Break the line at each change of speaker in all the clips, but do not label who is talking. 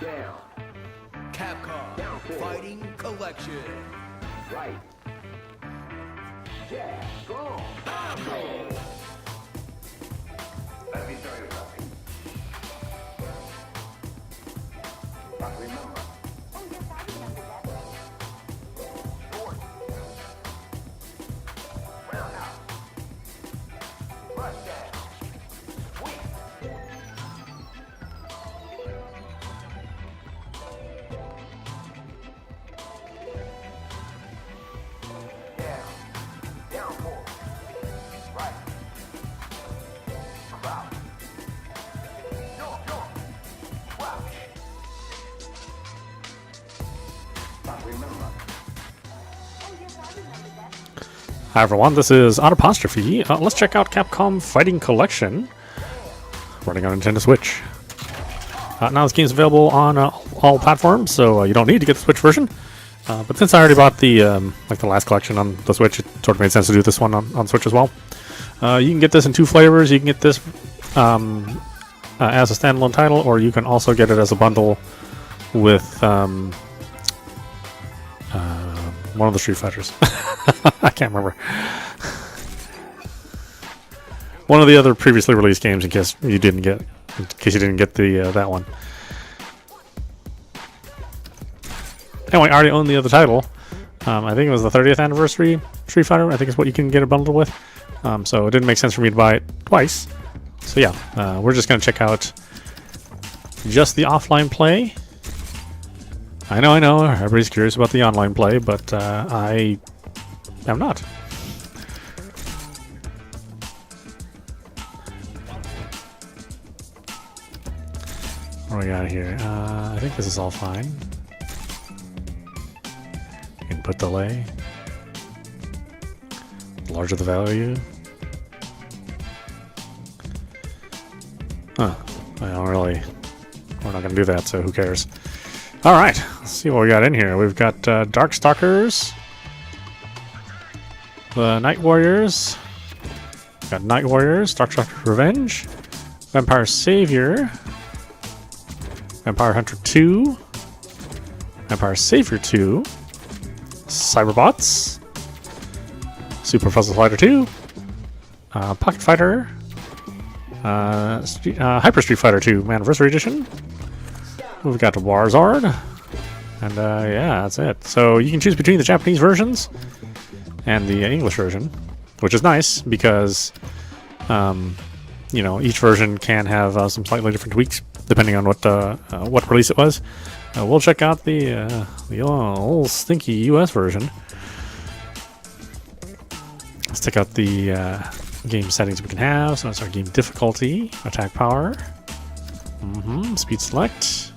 Down.
Capcom
Down forward.
Fighting Collection.
Right. Jab. Strong. Combo. Let me show you something. But remember.
Oh, yes, I remember that.
Short. Roundhouse. Rush down. Sweep. Down. Down forward. Right. Crouch. Jump. Crouch. But remember.
Oh, yes, I remember that.
Hi everyone, this is audap. Let's check out Capcom Fighting Collection, running on Nintendo Switch. Now this game's available on all platforms, so you don't need to get the Switch version. But since I already bought the like the last collection on the Switch, it sort of made sense to do this one on Switch as well. You can get this in two flavors. You can get this as a standalone title, or you can also get it as a bundle with one of the Street Fighters. I can't remember. One of the other previously released games, in case you didn't get the that one. Anyway, I already own the other title. I think it was the 30th anniversary Street Fighter. I think is what you can get it bundled with. So it didn't make sense for me to buy it twice. So yeah, we're just gonna check out just the offline play. I know, everybody's curious about the online play, but I am not. What do we got here? I think this is all fine. Input delay. Larger the value. Huh. I don't really... We're not going to do that, so who cares? Alright, let's see what we got in here. We've got Darkstalkers. The Night Warriors. We've got Night Warriors. Darkstalkers Revenge. Vampire Savior. Vampire Hunter 2. Vampire Savior 2. Cyberbots. Super Puzzle Fighter 2. Pocket Fighter. Hyper Street Fighter 2 Anniversary Edition. We've got Warzard. And yeah, that's it. So you can choose between the Japanese versions and the English version, which is nice because, you know, each version can have some slightly different tweaks depending on what release it was. We'll check out the old stinky US version. Let's check out the game settings we can have. So that's our game difficulty, attack power, speed select,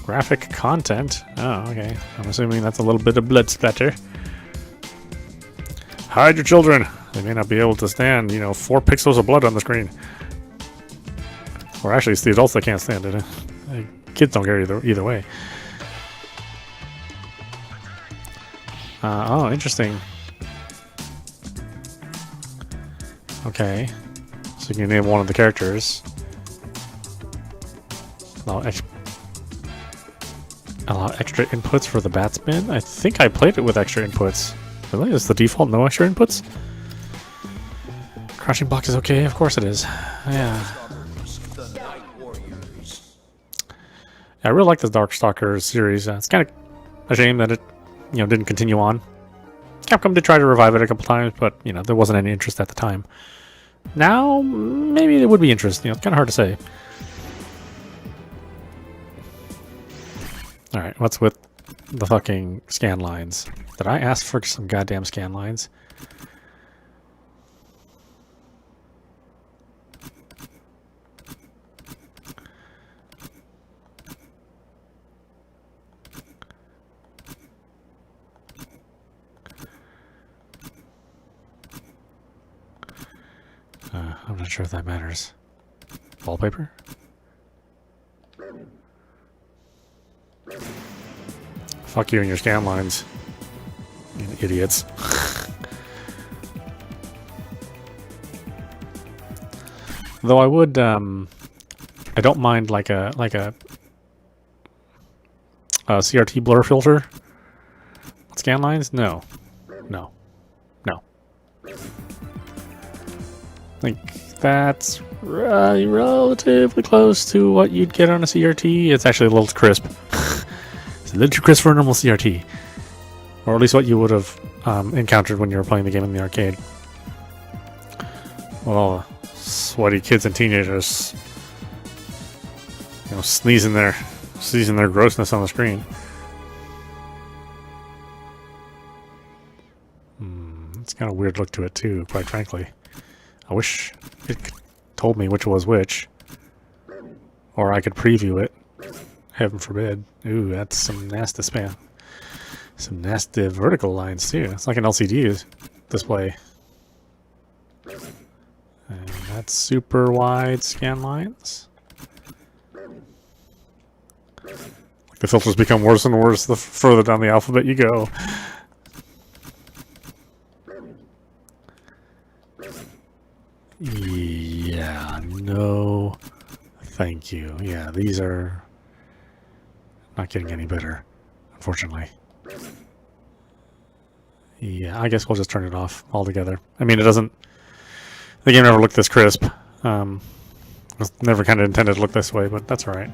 graphic content. Oh, okay. I'm assuming that's a little bit of blood splatter. Hide your children. They may not be able to stand, 4 pixels of blood on the screen. Or actually, it's the adults that can't stand it. Kids don't care either way. Oh, interesting. Okay. So you can name one of the characters. Allow extra inputs for the bat spin. I think I played it with extra inputs. Really? Is the default no extra inputs? Crouching block is okay. Of course it is. Yeah.
The Night Warriors.
I really like the Darkstalkers series. It's kind of a shame that it, didn't continue on. Capcom did try to revive it a couple times, but there wasn't any interest at the time. Now, maybe there would be interest. It's kind of hard to say. All right, what's with the fucking scan lines? Did I ask for some goddamn scan lines? I'm not sure if that matters. Wallpaper? Fuck you and your scan lines. You idiots. Though I would I don't mind like a CRT blur filter. Scan lines? No. No. No. I think that's relatively close to what you'd get on a CRT. It's actually a little crisp. It's a little too crisp for a normal CRT. Or at least what you would have encountered when you were playing the game in the arcade. Well, sweaty kids and teenagers, you know, sneezing their grossness on the screen. It's got a weird look to it too, quite frankly. I wish it told me which was which, or I could preview it. Heaven forbid. Ooh, that's some nasty spam. Some nasty vertical lines too. It's like an LCD display. And that's super wide scan lines. Like the filters become worse and worse the further down the alphabet you go. Yeah, no, thank you. Yeah, these are not getting any better, unfortunately. Yeah, I guess we'll just turn it off altogether. I mean, it doesn't... The game never looked this crisp. It was never kind of intended to look this way, but that's alright.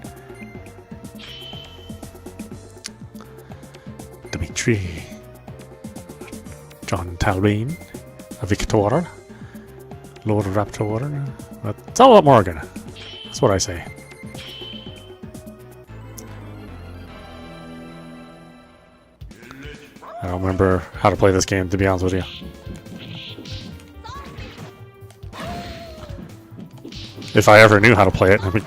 Dimitri. John Talbane. Victor. Lord Raptor. But it's all about Morgan. That's what I say. I don't remember how to play this game, to be honest with you. If I ever knew how to play it, I mean,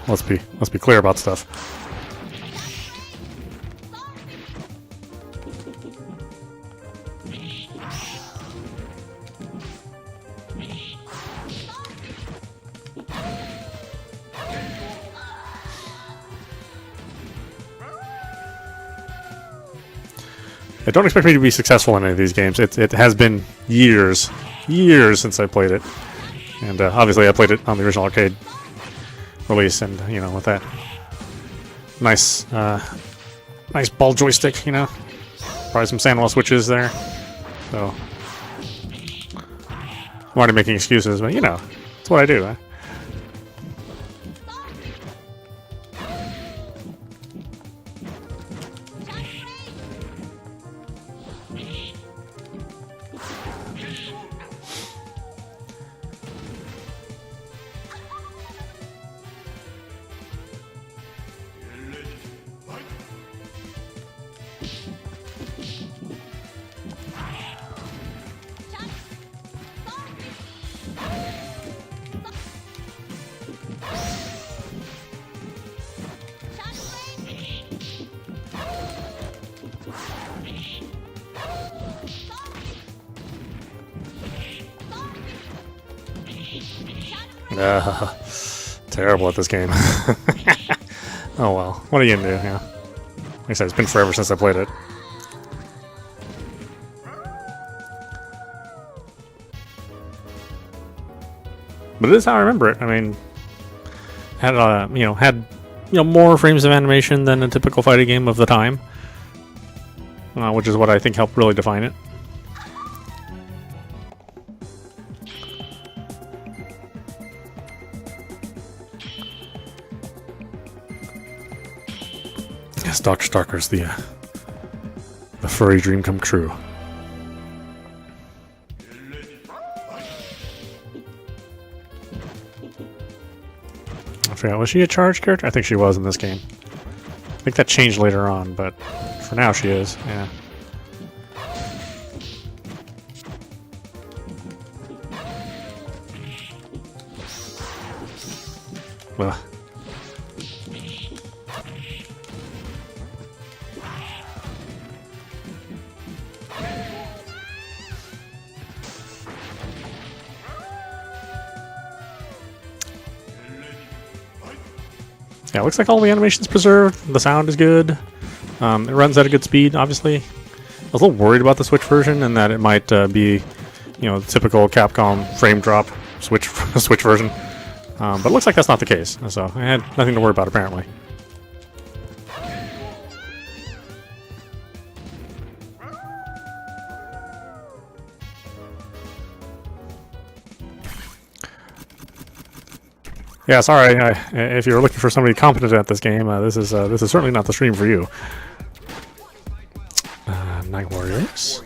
let's be clear about stuff. Don't expect me to be successful in any of these games. It has been years since I played it, and obviously I played it on the original arcade release, and you know, with that nice ball joystick, you know, probably some Sanwa switches there. So I'm already making excuses, but you know, it's what I do. Huh? Terrible at this game. Oh well, what are you gonna do? Yeah, like I said, it's been forever since I played it. But it is how I remember it. I mean, had more frames of animation than a typical fighting game of the time, which is what I think helped really define it. Yes, Darkstalkers, the furry dream come true. I forgot, was she a charged character? I think she was in this game. I think that changed later on, but for now she is, yeah. Well. Yeah, it looks like all the animation's preserved. The sound is good. It runs at a good speed, obviously. I was a little worried about the Switch version and that it might be, the typical Capcom frame drop Switch version. But it looks like that's not the case, so I had nothing to worry about apparently. Yeah, sorry. If you're looking for somebody competent at this game, this is certainly not the stream for you. Night Warriors.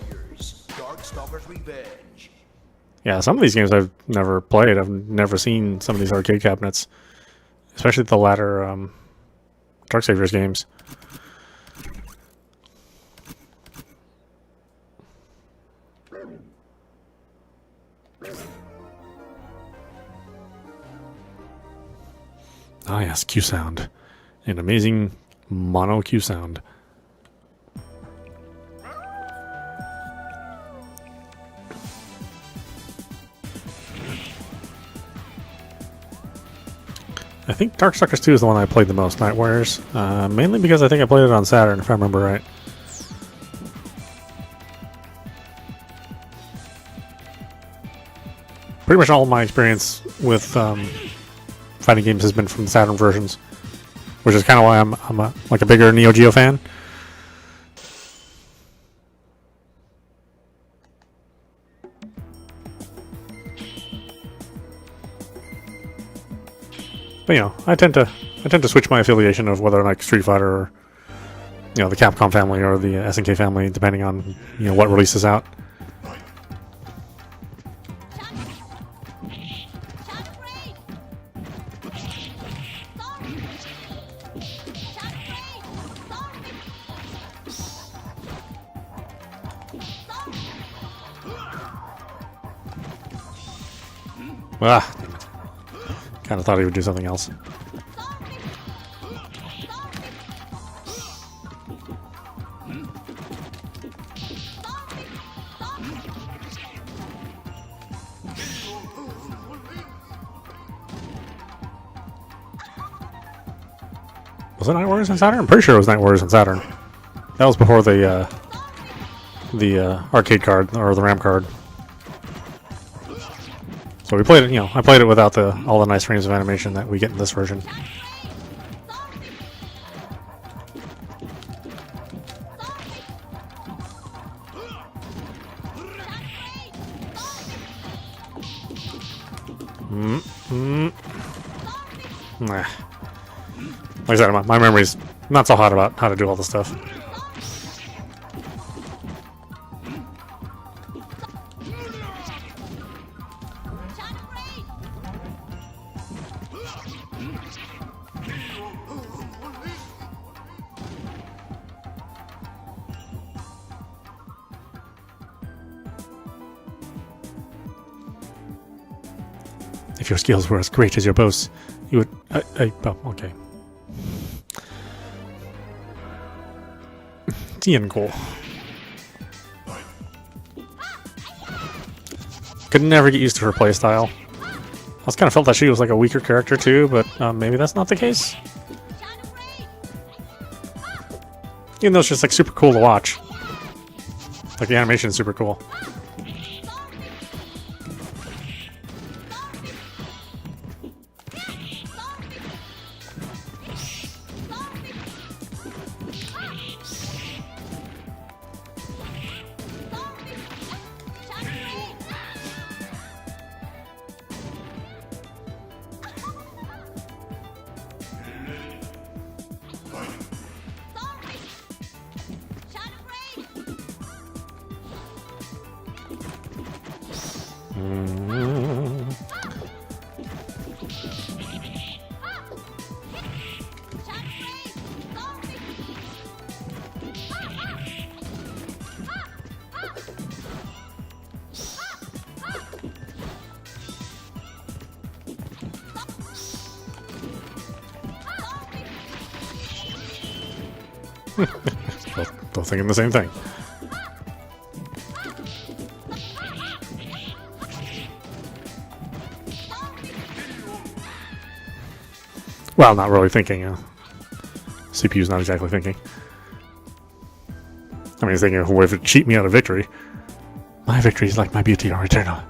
Darkstalkers Revenge.
Yeah, some of these games I've never played. I've never seen some of these arcade cabinets, especially the latter Darkstalkers games. Ah yes, Q sound. An amazing mono Q sound. I think Darkstalkers 2 is the one I played the most, Night Warriors. Mainly because I think I played it on Saturn, if I remember right. Pretty much all of my experience with fighting games has been from the Saturn versions, which is kind of why I'm a bigger Neo Geo fan. But, you know, I tend to switch my affiliation of whether I like Street Fighter or, you know, the Capcom family or the SNK family, depending on, you know, what releases out. Ah, damn it. Kind of thought he would do something else. Was it Night Warriors on Saturn? I'm pretty sure it was Night Warriors on Saturn. That was before the arcade card or the RAM card. So we played it, you know, I played it without all the nice frames of animation that we get in this version. Nah. Like I said, my memory's not so hot about how to do all this stuff. If your skills were as great as your boasts, you would... oh, okay. Tian cool. Could never get used to her playstyle. I was kind of felt that she was like a weaker character too, but maybe that's not the case. Even though it's just like super cool to watch. Like the animation is super cool. Both thinking the same thing. Well, not really thinking. CPU's not exactly thinking. I mean, he's thinking, who would cheat me out of victory? My victories, like my beauty, are eternal.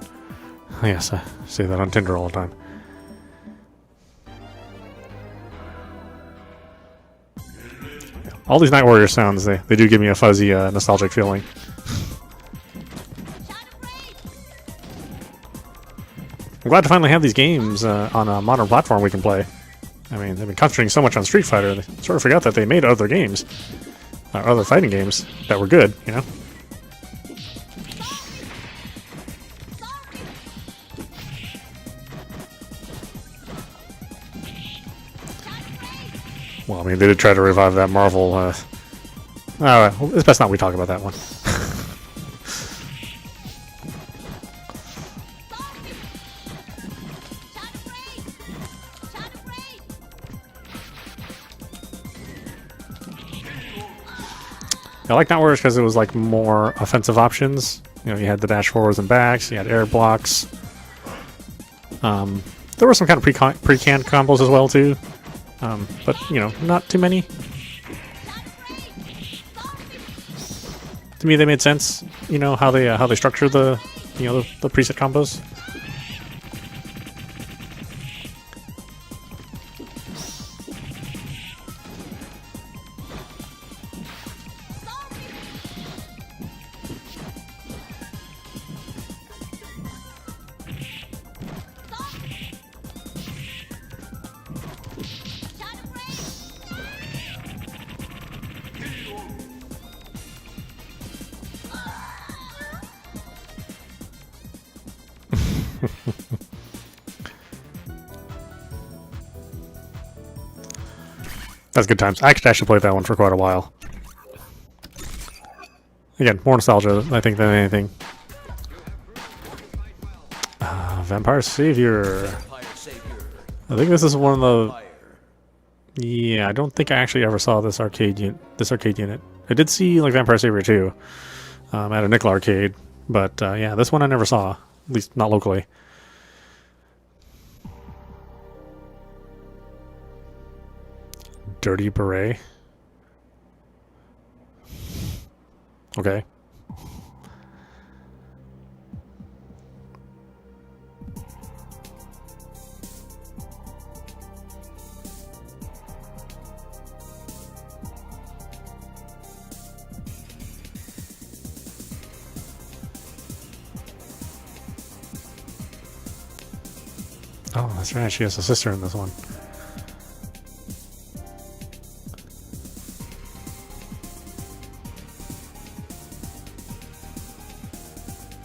Yes, I say that on Tinder all the time. All these Night Warrior sounds, they do give me a fuzzy, nostalgic feeling. I'm glad to finally have these games on a modern platform we can play. I mean, they've been concentrating so much on Street Fighter, they sort of forgot that they made other games, other fighting games that were good, you know? Well, I mean, they did try to revive that Marvel. It's best not we talk about that one. I like Night Warriors because it was like more offensive options. You know, you had the dash forwards and backs, you had air blocks. There were some kind of pre-canned combos as well too, but you know, not too many. To me, they made sense. You know how they structure the the preset combos. That's good times. I actually played that one for quite a while. Again, more nostalgia, I think, than anything. Vampire Savior. I think this is one of the... Yeah, I don't think I actually ever saw this arcade unit. I did see like Vampire Savior 2 at a nickel arcade, but yeah, this one I never saw, at least not locally. Dirty Beret. Okay. Oh, that's right. She has a sister in this one.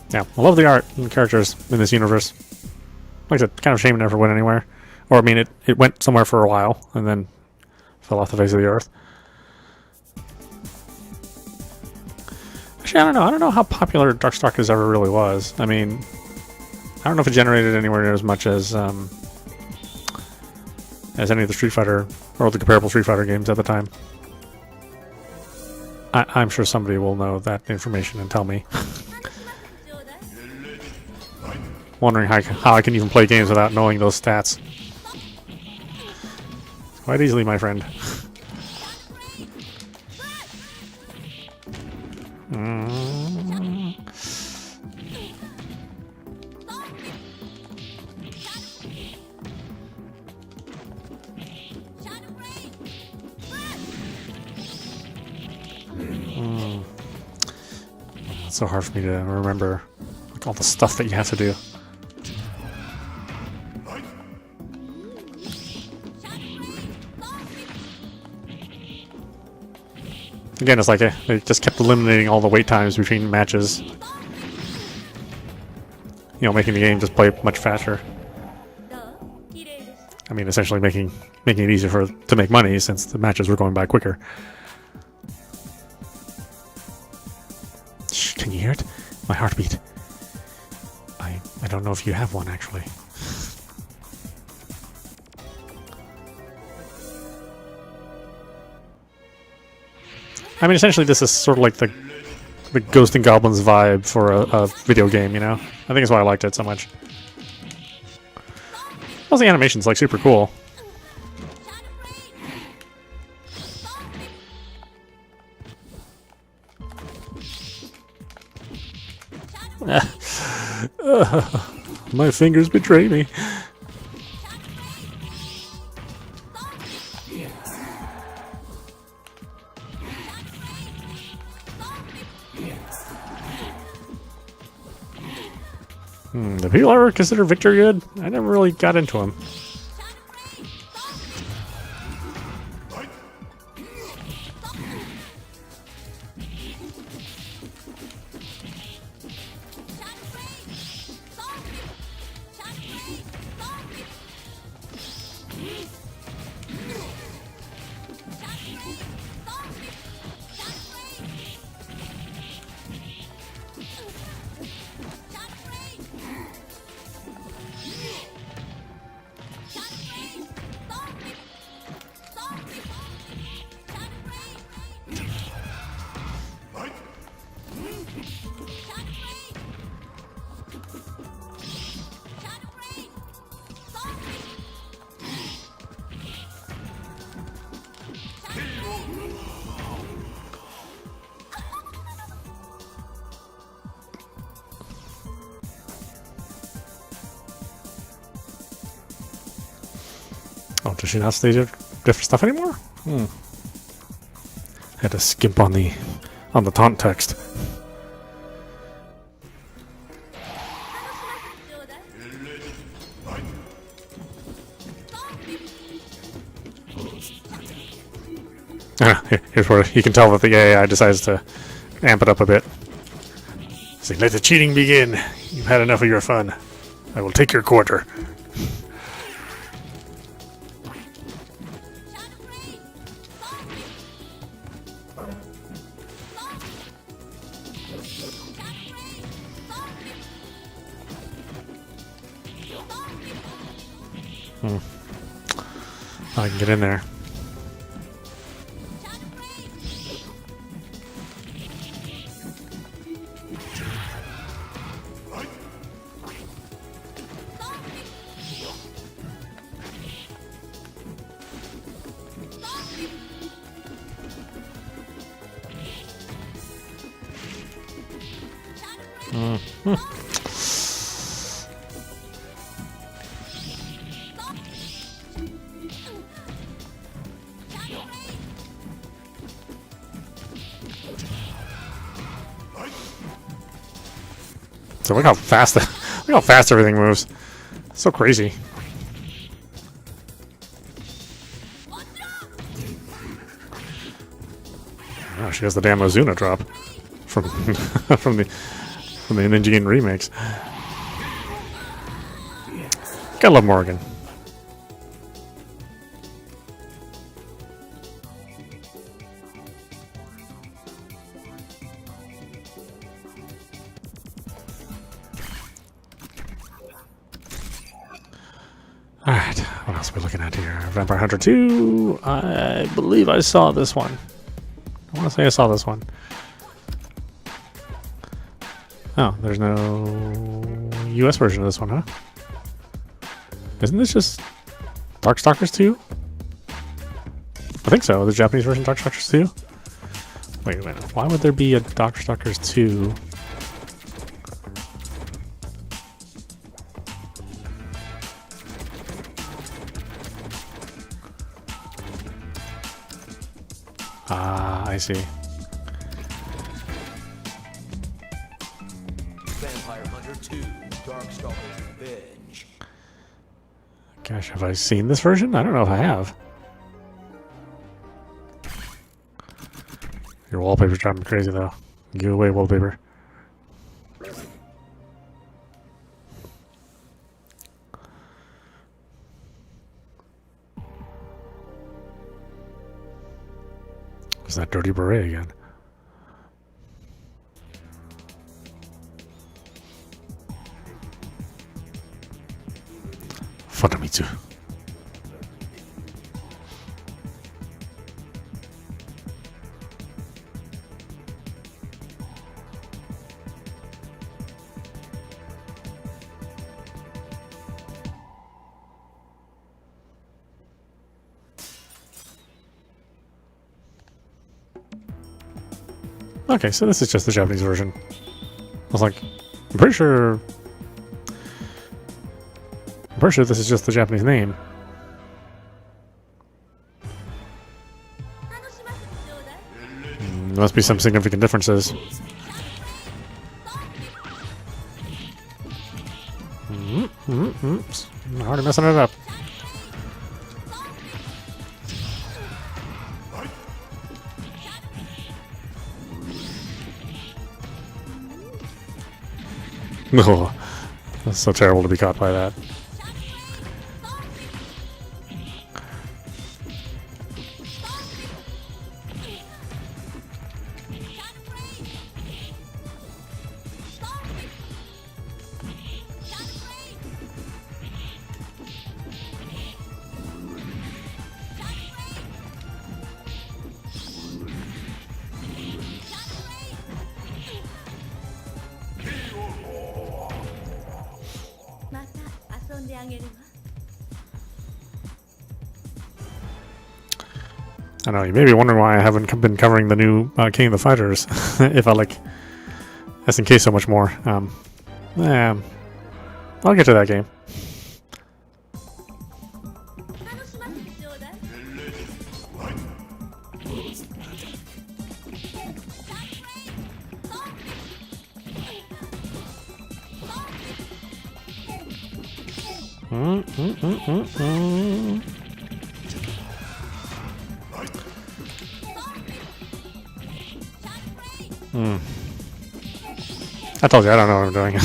Yeah, I love the art and characters in this universe. Like I said, kind of shame it never went anywhere. Or, I mean, it went somewhere for a while, and then fell off the face of the earth. Actually, I don't know. I don't know how popular Darkstalkers ever really was. I mean, I don't know if it generated anywhere near as much as any of the Street Fighter, or the comparable Street Fighter games at the time. I'm sure somebody will know that information and tell me. Wondering how I can even play games without knowing those stats. Quite easily, my friend. It's so hard for me to remember like all the stuff that you have to do. Again, it's like they just kept eliminating all the wait times between matches. You know, making the game just play much faster. I mean, essentially making it easier to make money since the matches were going by quicker. Shh, can you hear it? My heartbeat. I don't know if you have one actually. I mean, essentially, this is sort of like the Ghost and Goblins vibe for a video game, you know? I think that's why I liked it so much. Also, the animation's like super cool. My fingers betray me. Do people ever consider Victor good? I never really got into him. Oh, does she not say different stuff anymore? Had to skimp on the taunt text. Here's where you can tell that the AI decides to amp it up a bit. Say, let the cheating begin. You've had enough of your fun. I will take your quarter. I can get in there. So look how fast everything moves. So crazy. Oh, she has the damn Ozuna drop from from the Ninja Gaiden remakes. Gotta love Morgan. Alright, what else are we looking at here? Vampire Hunter 2. I believe I saw this one. I want to say I saw this one. Oh, there's no US version of this one, huh? Isn't this just Darkstalkers 2? I think so. The Japanese version of Darkstalkers 2? Wait a minute. Why would there be a Darkstalkers 2? Ah, I see.
Vampire Hunter 2, Darkstalkers Revenge.
Gosh, have I seen this version? I don't know if I have. Your wallpaper's driving me crazy, though. Give away wallpaper. It's that dirty beret again. Futamitsu. Okay, so this is just the Japanese version. I was like, I'm pretty sure this is just the Japanese name. There must be some significant differences. Already messing it up. Oh, that's so terrible to be caught by that. I know, you may be wondering why I haven't been covering the new King of the Fighters, if I like SNK so much more. I'll get to that game. I told you, I don't know what I'm doing.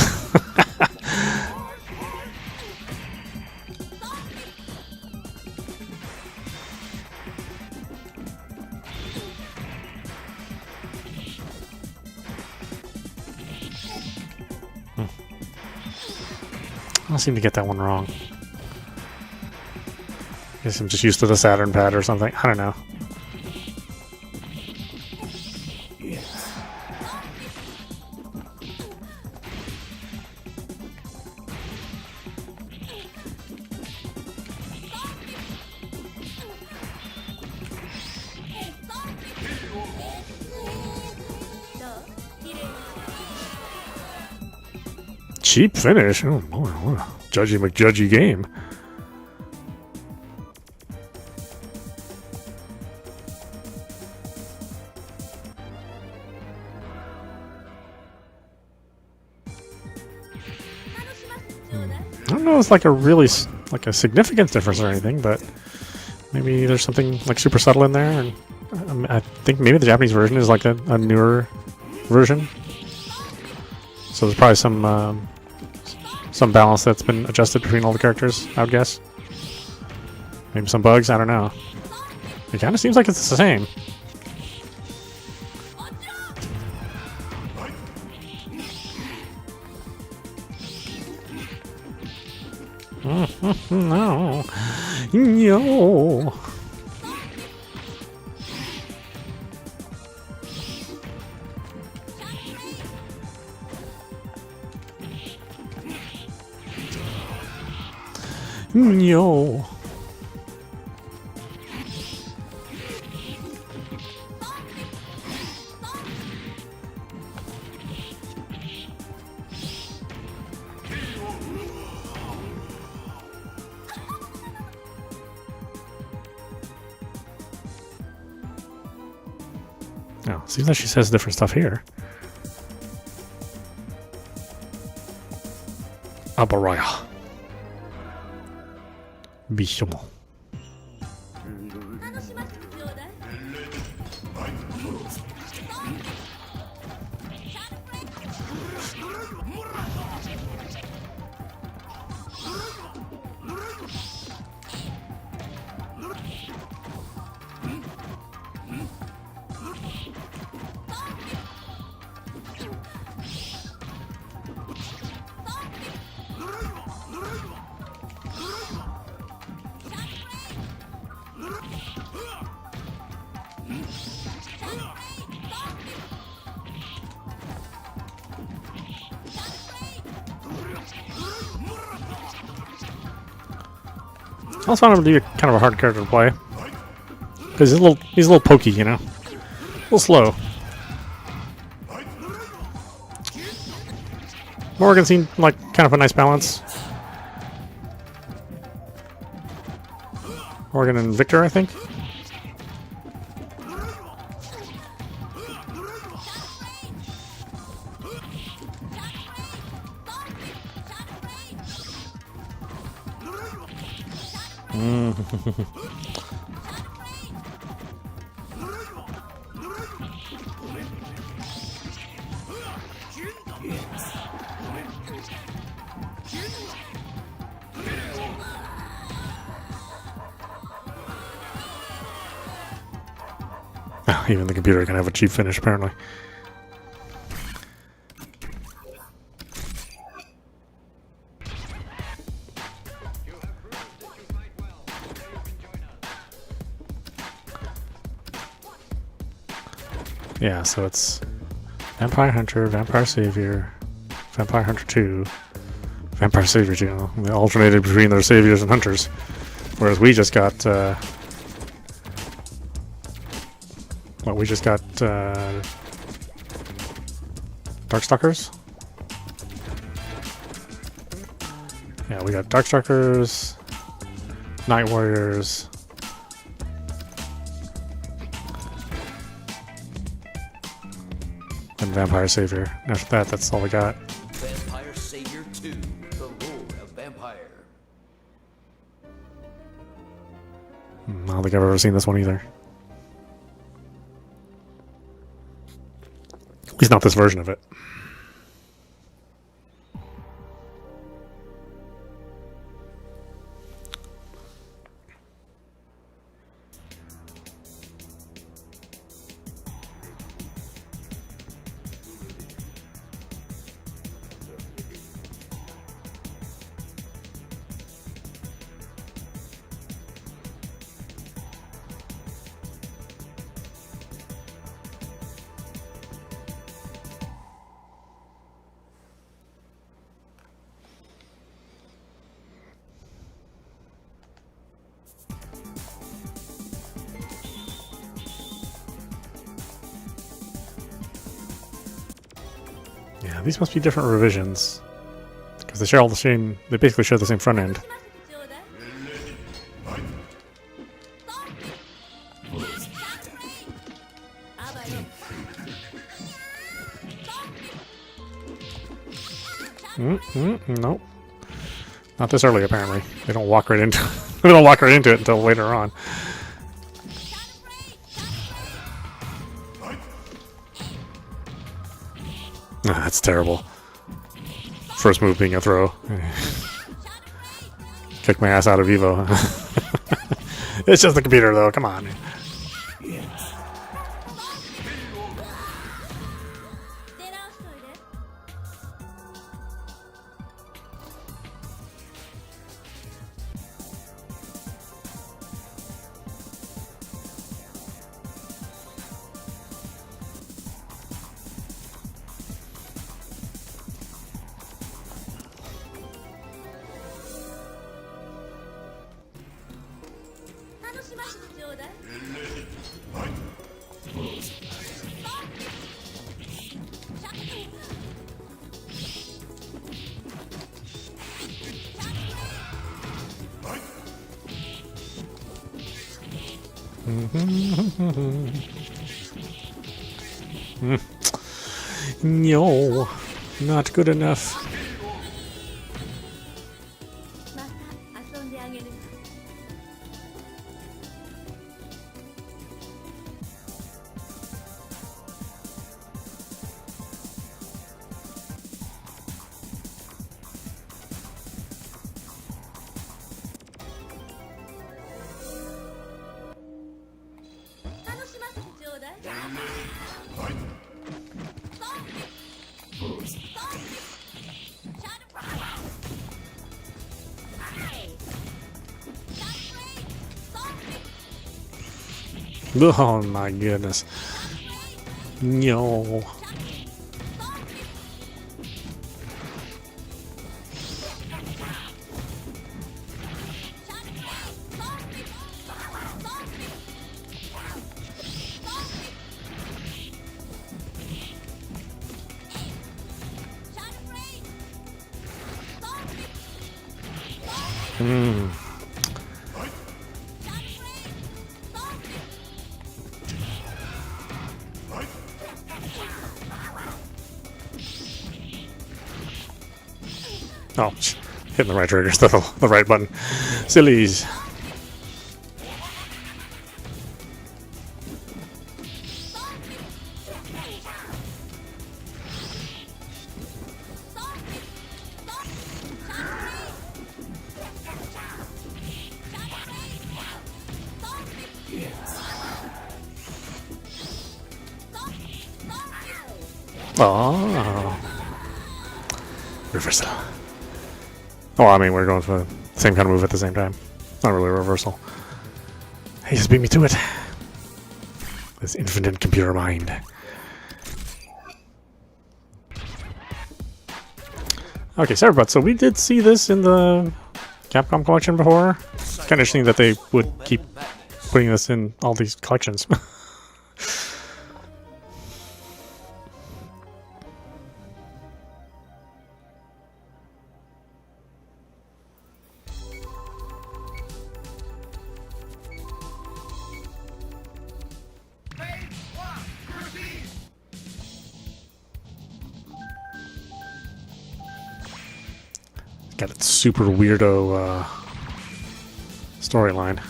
I seem to get that one wrong. Guess I'm just used to the Saturn pad or something. I don't know. Cheap finish. Oh boy, what a judgy McJudgy game. I don't know if it's like a really like a significant difference or anything, but maybe there's something like super subtle in there. And I think maybe the Japanese version is like a newer version, so there's probably some balance that's been adjusted between all the characters, I would guess. Maybe some bugs, I don't know. It kind of seems like it's the same. No. No. No. Oh, seems like she says different stuff here. Abaraya. Bishomo. I also found him to be kind of a hard character to play because he's a little pokey, you know, a little slow. Morgan seemed like kind of a nice balance. Morgan and Victor, I think. Even the computer can have a cheap finish, apparently. Yeah, so it's Vampire Hunter, Vampire Savior, Vampire Hunter 2, Vampire Savior 2. They alternated between their saviors and hunters. Whereas we just got, Darkstalkers? Yeah, we got Darkstalkers, Night Warriors, and Vampire Savior. After that, that's all we got.
Vampire Savior 2, the Lord of Vampire.
I don't think I've ever seen this one either. At least not this version of it. Yeah, these must be different revisions. Because they share all the same, they basically share the same front end. Nope. Not this early, apparently. They don't walk right into they don't walk right into it until later on. Ah, that's terrible. First move being a throw. Kick my ass out of Evo. It's just the computer, though. Come on. No, not good enough. Oh my goodness. No. Oh, hitting the right trigger, the right button. Sillies. Oh. Reversal. Oh, I mean, we're going for the same kind of move at the same time. Not really a reversal. He just beat me to it. This infinite computer mind. Okay, Cyberbots. So we did see this in the Capcom collection before. It's kind of interesting that they would keep putting this in all these collections. Got its super weirdo storyline.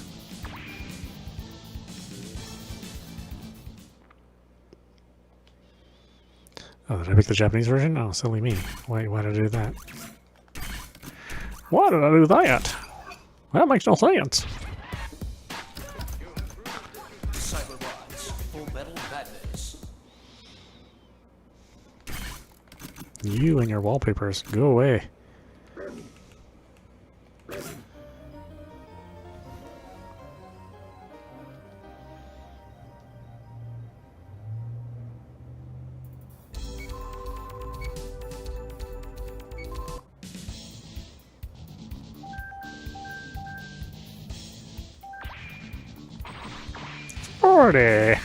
Oh, did I pick the Japanese version? Oh, silly me. Why did I do that? Why did I do that? That makes no sense.
Cyberbots, Full Metal Madness.
You and your wallpapers, go away. Forty.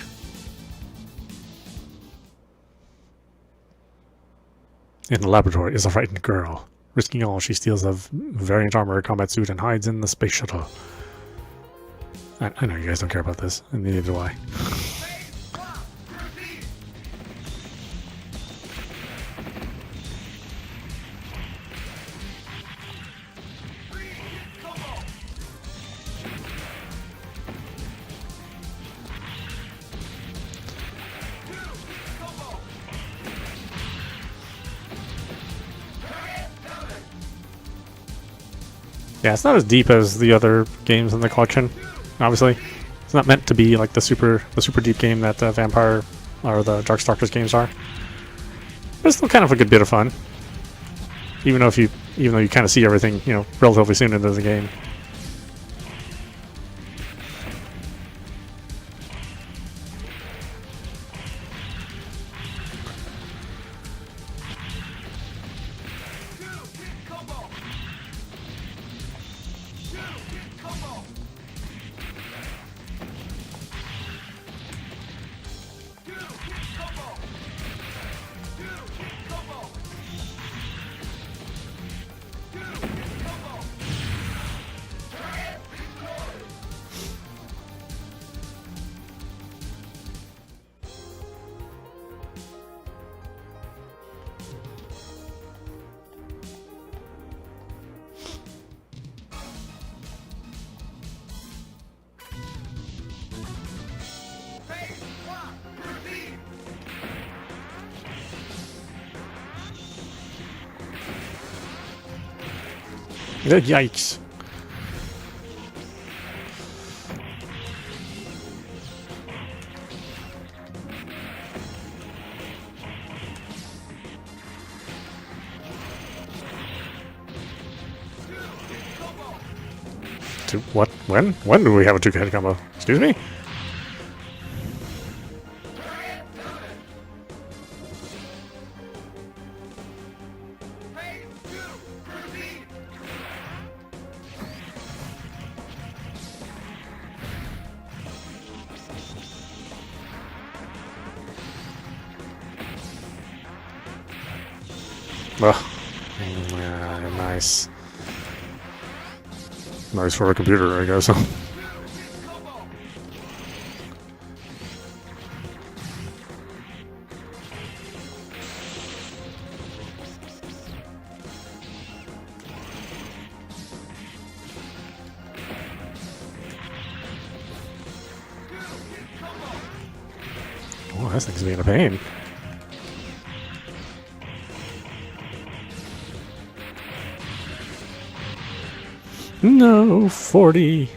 In the laboratory is a frightened girl. Risking all, she steals a variant armor combat suit and hides in the space shuttle. I know you guys don't care about this, and neither do I. Yeah, it's not as deep as the other games in the collection. Obviously, it's not meant to be like the super deep game that the Vampire or the Darkstalkers games are. But it's still kind of a good bit of fun, even though you kind of see everything, you know, relatively soon into the game. Yikes. What? When do we have a two-head combo? Excuse me? Oh, yeah, nice. Nice for a computer, I guess. Oh, this thing's being a pain. No, 40.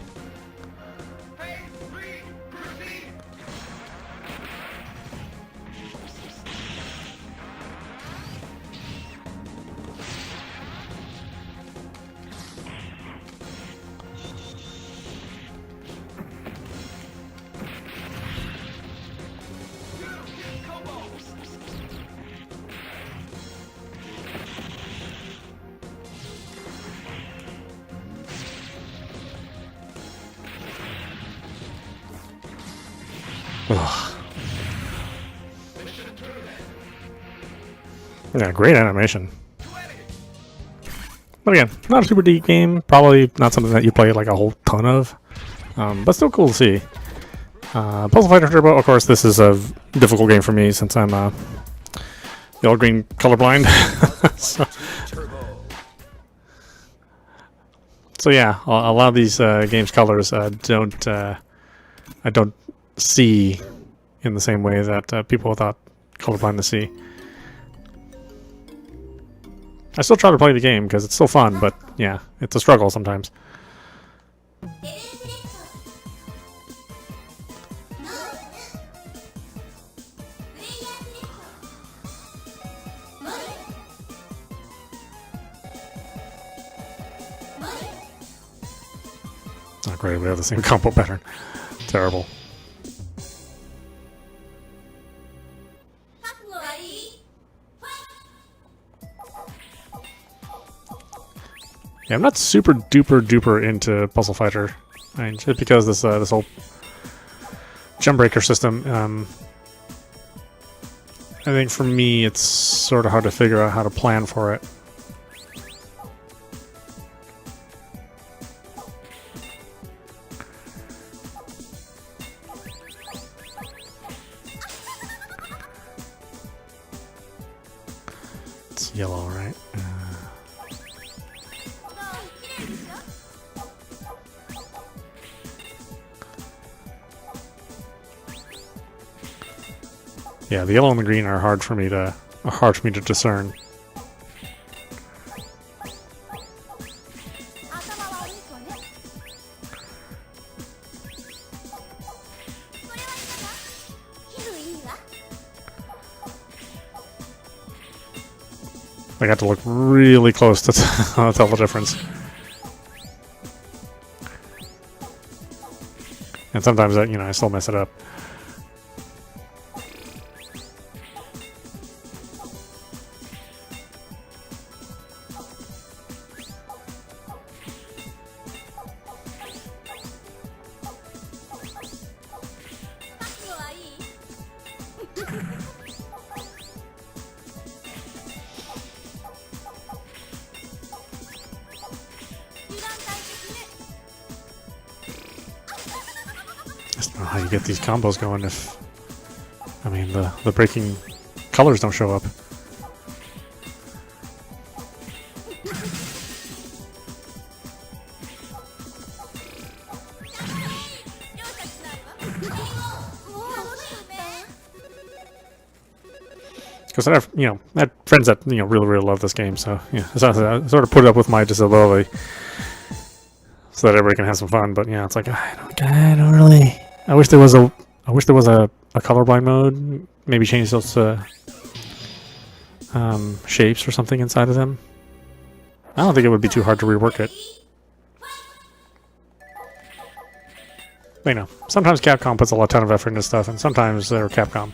Ugh. Yeah, great animation. But again, not a super deep game. Probably not something that you play like a whole ton of. But still cool to see. Puzzle Fighter Turbo, of course, this is a difficult game for me since I'm the old green colorblind. So yeah, a lot of these games' colors I don't see in the same way that people without colorblindness see. I still try to play the game because it's still fun, but yeah, it's a struggle sometimes. Not great, we have the same combo pattern. Terrible. Yeah, I'm not super duper into Puzzle Fighter. I mean, just because this whole jump breaker system, I think for me it's sort of hard to figure out how to plan for it. It's yellow, right? Yeah, the yellow and the green are hard for me to discern. I got to look really close to tell the difference. And sometimes I still mess it up. I just don't know how you get these combos going if, I mean, the breaking colors don't show up. Because I have friends that really love this game, so yeah, I sort of put it up with my disability so that everybody can have some fun. But yeah, it's like I don't really. I wish there was a colorblind mode. Maybe change those shapes or something inside of them. I don't think it would be too hard to rework it. But, sometimes Capcom puts a ton of effort into stuff, and sometimes they're Capcom.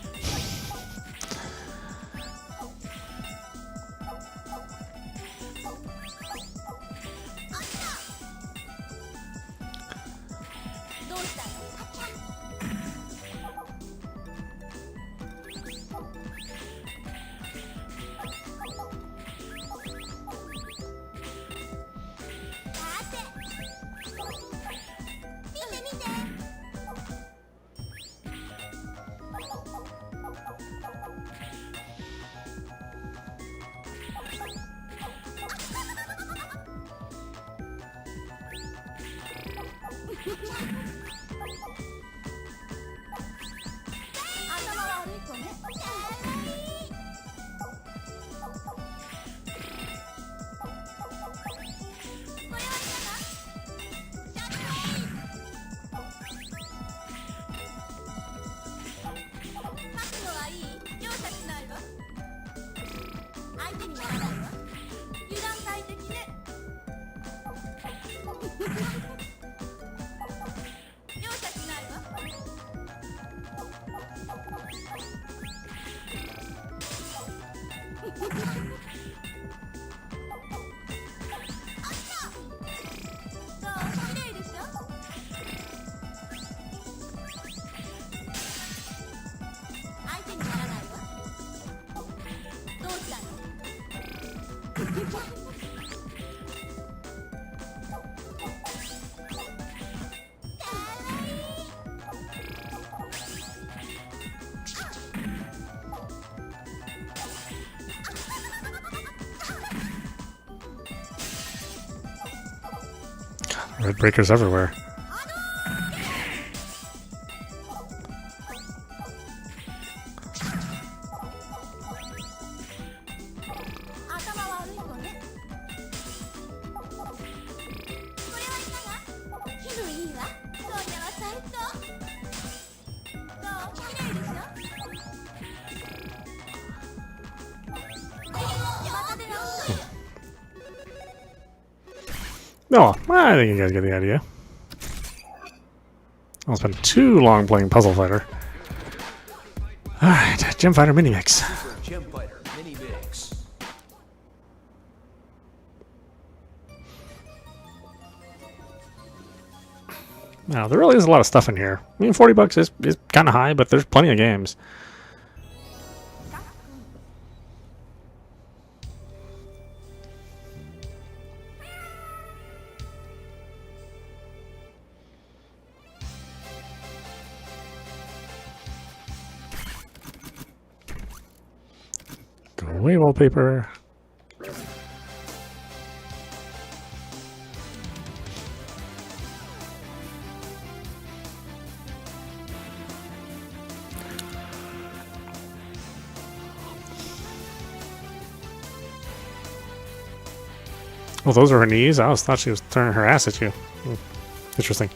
Red breakers everywhere. No, I think you guys get the idea. I'll spend too long playing Puzzle Fighter. Alright, Gym Fighter Mini Mix.
Super Gem Fighter Mini Mix.
Now, there really is a lot of stuff in here. I mean, $40 is kind of high, but there's plenty of games. Go away, wallpaper. Well, those are her knees. I thought she was turning her ass at you. Interesting.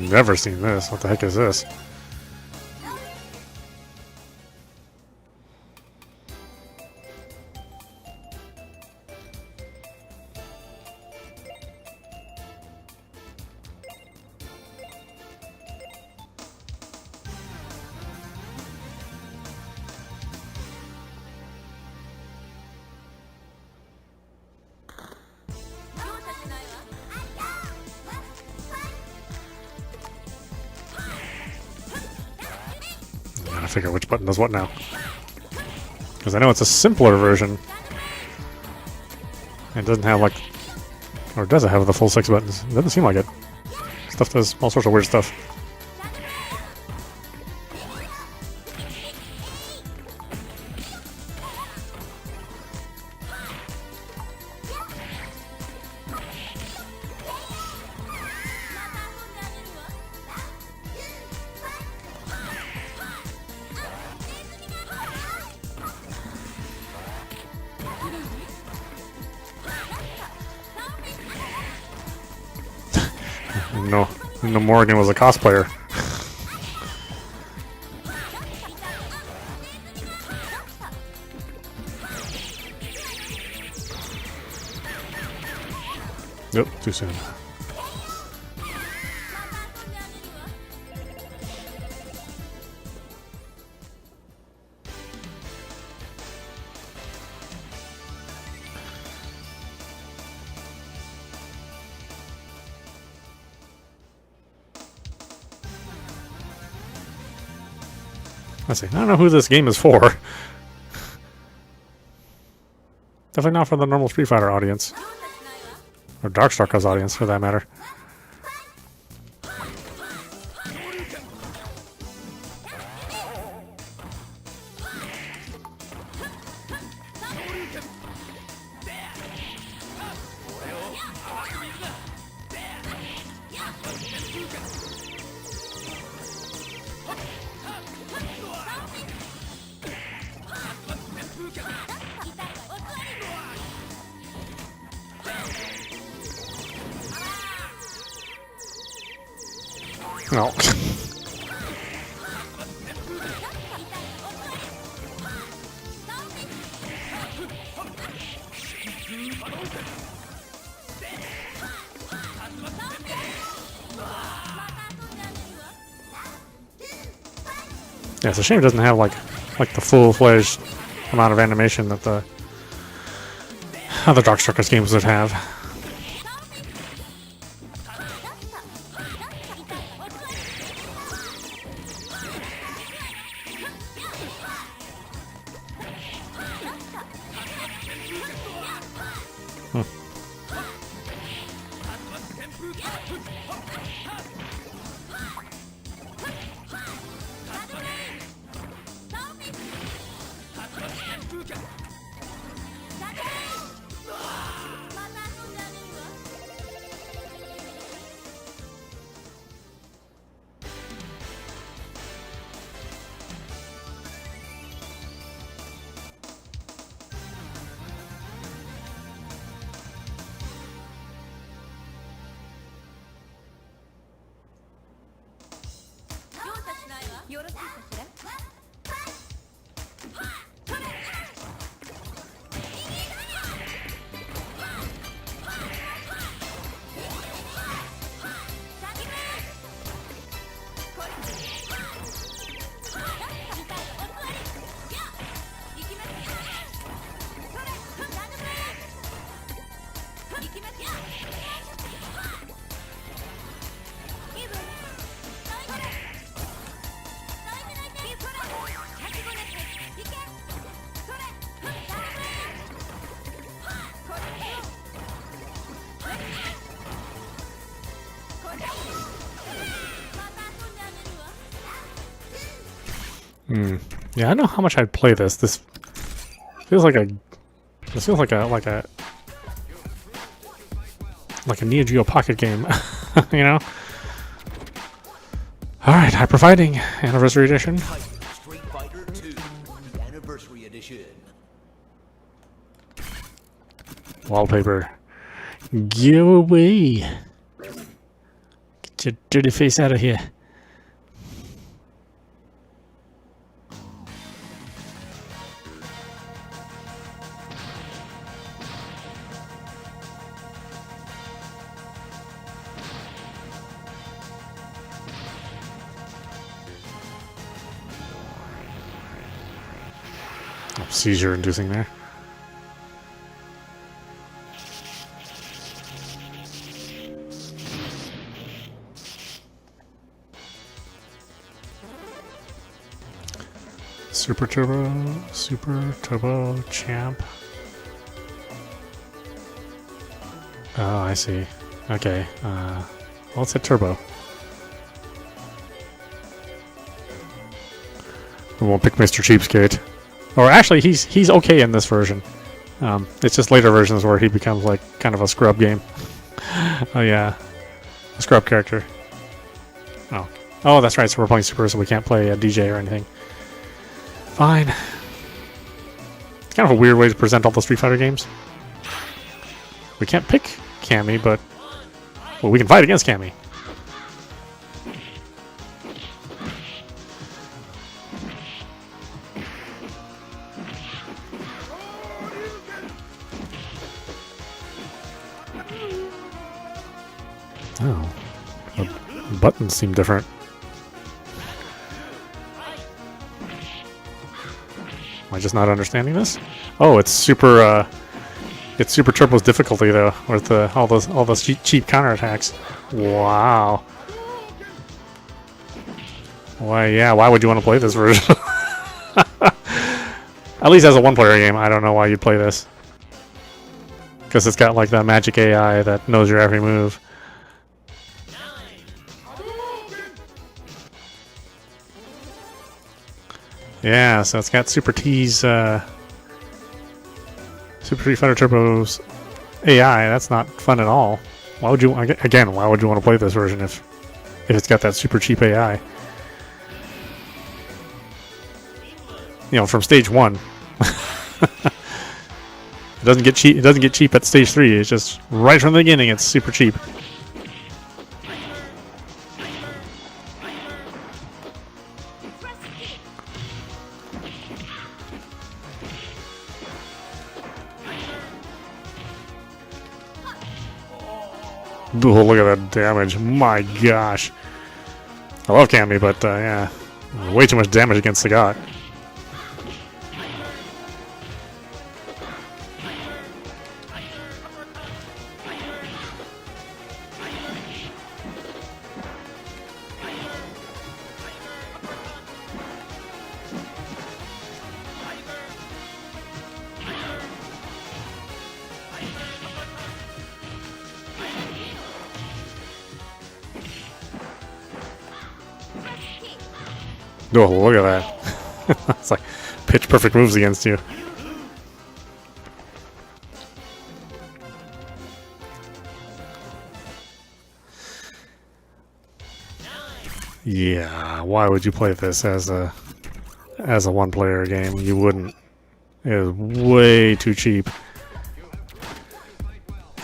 Never seen this. What the heck is this? I figure which button does what now. Because I know it's a simpler version. It doesn't have like... Or does it have the full 6 buttons? It doesn't seem like it. Stuff does all sorts of weird stuff. No, Morgan was a cosplayer. Nope, too soon. Let's see. I don't know who this game is for. Definitely not for the normal Street Fighter audience. Or Darkstalkers audience, for that matter. No. Yeah, it's a shame it doesn't have like like the full-fledged amount of animation that the other Darkstalkers games would have. Yeah, I know how much I'd play this. This feels like a Neo Geo Pocket game, you know. All right, Hyper Fighting Anniversary Edition.
Street Fighter 2, the Anniversary Edition.
Wallpaper. Go away. Get your dirty face out of here. Seizure inducing there. Super Turbo Champ. Oh, I see. Okay. Well, let's hit Turbo. We won't pick Mr. Cheapskate. Or actually, he's okay in this version. It's just later versions where he becomes like kind of a scrub game. Oh yeah, a scrub character. Oh, that's right. So we're playing Super, so we can't play a DJ or anything. Fine. It's kind of a weird way to present all the Street Fighter games. We can't pick Cammy, but well, we can fight against Cammy. Oh, the buttons seem different. Am I just not understanding this? Oh, it's Super Turbo's difficulty though, with all those cheap counterattacks. Wow. Why? Yeah. Why would you want to play this version? At least as a one-player game, I don't know why you'd play this. Because it's got like that magic AI that knows your every move. Yeah, so it's got Super T's, Super Street Fighter Turbo's AI. That's not fun at all. Why would you, again, why would you want to play this version if it's got that super cheap AI? You know, from stage 1. It doesn't get cheap. It doesn't get cheap at stage 3. It's just right from the beginning. It's super cheap. Oh, look at that damage. My gosh. I love Cammy, but yeah. Way too much damage against Sagat. Oh, look at that. It's like pitch perfect moves against you. Yeah, why would you play this as a one-player game? You wouldn't. It is way too cheap.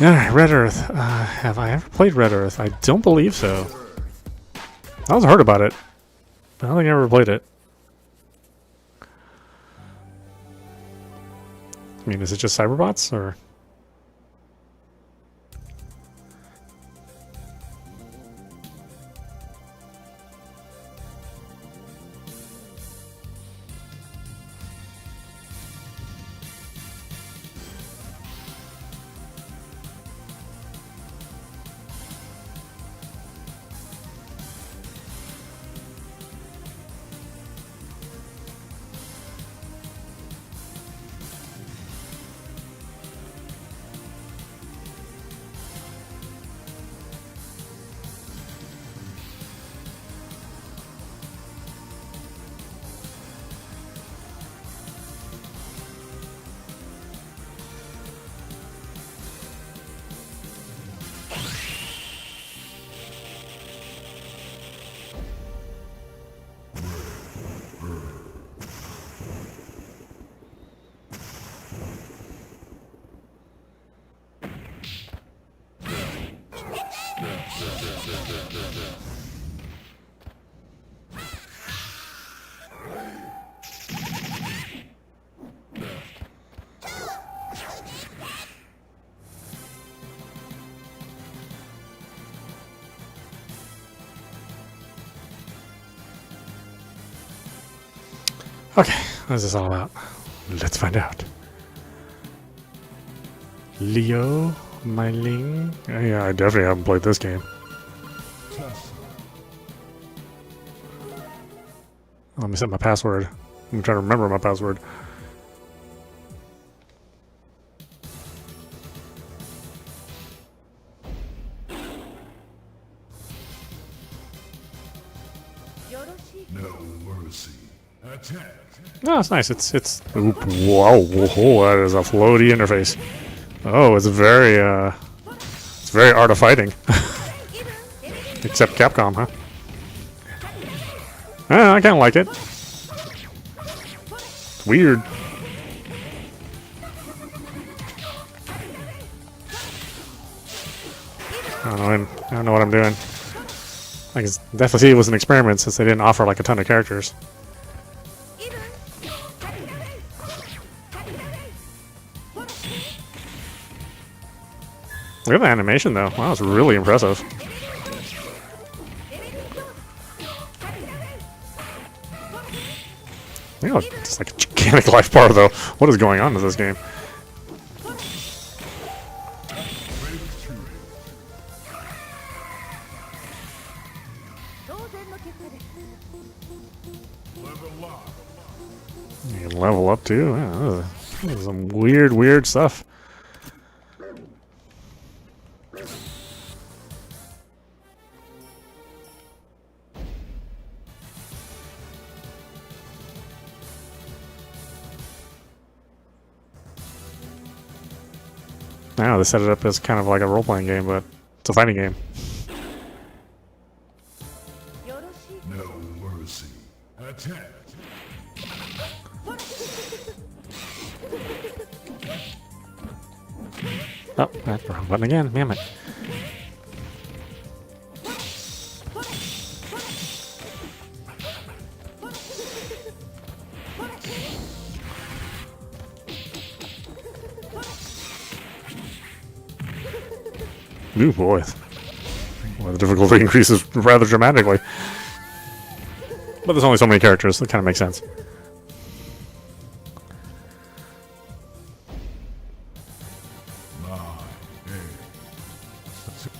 Alright, Red Earth. Have I ever played Red Earth? I don't believe so. I was heard about it, but I don't think I ever played it. I mean, is it just Cyberbots, or...? Okay, what is this all about? Let's find out. Leo, Myling. Yeah, I definitely haven't played this game. Let me set my password. I'm trying to remember my password.
No mercy. Attack.
No, it's nice. It's. Oop, whoa, whoa, that is a floaty interface. Oh, it's very art of fighting. Except Capcom, huh? I kind of like it. It's weird. I don't know what I'm doing. I can definitely see it was an experiment since they didn't offer like a ton of characters. Look at the animation though. Wow, it's really impressive. You know, it's like a gigantic life bar though. What is going on in this game? You can level up too. Yeah, this is some weird stuff. Now they set it up as kind of like a role-playing game, but it's a fighting game.
No mercy. Attack.
Oh, that's the wrong button again. Damn it. Ooh, boy. Well, the difficulty increases rather dramatically. But there's only so many characters, so it kind of makes sense.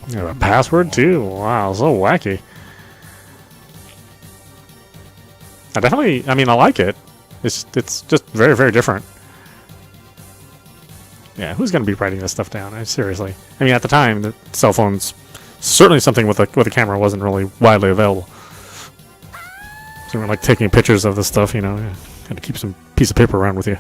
You have a password too? Wow, so wacky. I mean, I like it. It's just very different. Yeah, who's gonna be writing this stuff down? Seriously. I mean, at the time, the cell phones, certainly something with a camera wasn't really widely available. So we're like taking pictures of this stuff, you know. Got to keep some piece of paper around with you.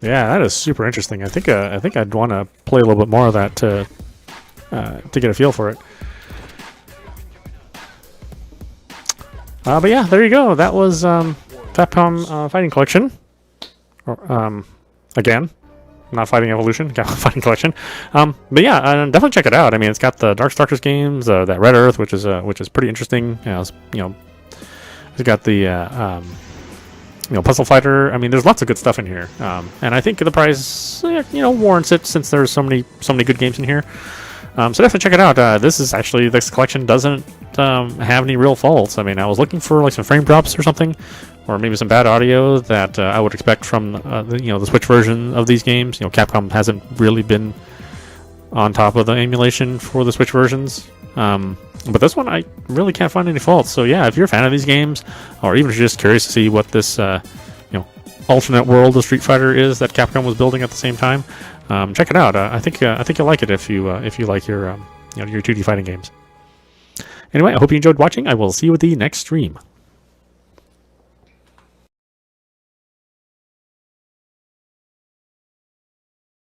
Yeah, that is super interesting. I think I'd want to play a little bit more of that to get a feel for it. But yeah, there you go. That was Capcom Fighting Collection. Or, again, not Fighting Evolution, Capcom Fighting Collection. But yeah, definitely check it out. I mean, it's got the Darkstalkers games, that Red Earth, which is pretty interesting. It's got the Puzzle Fighter. I mean, there's lots of good stuff in here, and I think the price, warrants it since there's so many good games in here. So definitely check it out. This collection doesn't have any real faults. I mean, I was looking for like some frame drops or something, or maybe some bad audio that I would expect from the Switch version of these games. Capcom hasn't really been on top of the emulation for the Switch versions. But this one, I really can't find any faults. So yeah, if you're a fan of these games, or even if you're just curious to see what this alternate world of Street Fighter is that Capcom was building at the same time, check it out. I think you'll like it if you like your 2D fighting games. Anyway, I hope you enjoyed watching. I will see you at the next stream.